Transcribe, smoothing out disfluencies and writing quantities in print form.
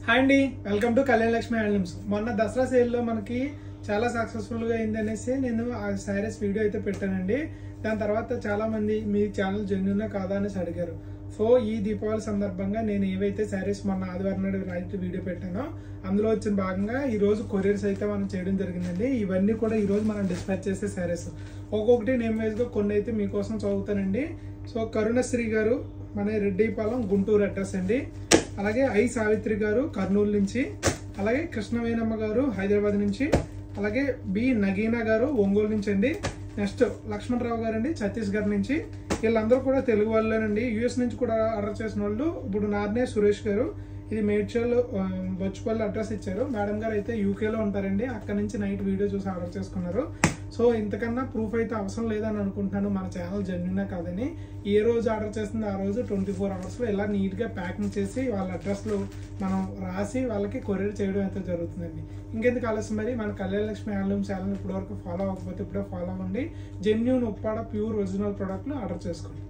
Hi అండి, welcome to Kalyana Lakshmi handlooms. మొన్న దసరా సేల్లో మనకి చాలా సక్సెస్ఫుల్గా అయింది అనేసి నేను ఆ శారీస్ వీడియో అయితే పెట్టానండి. దాని తర్వాత చాలా మంది మీ ఛానల్ జెన్యూనా కాదా అనేసి అడిగారు. సో ఈ దీపావళి సందర్భంగా నేను ఏవైతే శారీస్ మొన్న ఆదివారం నాడు రైట్ వీడియో పెట్టానో అందులో వచ్చిన భాగంగా ఈ రోజు కొరియర్స్ అయితే మనం చేయడం జరిగిందండి. ఇవన్నీ కూడా ఈ రోజు మనం డిస్పాచ్ చేసే శారీస్ ఒక్కొక్కటి నేమ్ వైజ్ గా కొన్ని అయితే మీకోసం చదువుతానండి. సో కరుణశ్రీ గారు మన రెడ్డిపాలెం గుంటూరు అడ్రస్ అండి. అలాగే ఐ సావిత్రి గారు కర్నూలు నుంచి, అలాగే కృష్ణవేణమ్మ గారు హైదరాబాద్ నుంచి, అలాగే బి నగీనా గారు ఒంగోలు నుంచి అండి. నెక్స్ట్ లక్ష్మణరావు గారు అండి ఛత్తీస్గఢ్ నుంచి. వీళ్ళందరూ కూడా తెలుగు వాళ్ళేనండి. యూఎస్ నుంచి కూడా ఆర్డర్ చేసిన వాళ్ళు. ఇప్పుడు నార్నే సురేష్ గారు ఇది మేడ్చల్ బొచ్చుపల్లి అడ్రస్ ఇచ్చారు. మేడం గారు అయితే యూకేలో ఉంటారండి. అక్కడ నుంచి నైట్ వీడియో చూసి ఆర్డర్ చేసుకున్నారు. సో ఇంతకన్నా ప్రూఫ్ అయితే అవసరం లేదని అనుకుంటున్నాను, మన ఛానల్ జెన్యూనా కాదని. ఏ రోజు ఆర్డర్ చేస్తుంది ఆ రోజు 24 అవర్స్లో ఇలా నీట్గా ప్యాకింగ్ చేసి వాళ్ళ అడ్రస్లో మనం రాసి వాళ్ళకి కొరియర్ చేయడం అయితే జరుగుతుందండి. ఇంకెందుకు ఆలస్యం, మరి మన కళ్యాణ లక్ష్మి హ్యాండ్లూమ్ ఛానల్ ఇప్పటివరకు ఫాలో అవ్వకపోతే ఇప్పుడే ఫాలో అవ్వండి. జెన్యూన్ ఉప్పాడ ప్యూర్ ఒరిజినల్ ప్రోడక్ట్లు ఆర్డర్ చేసుకోండి.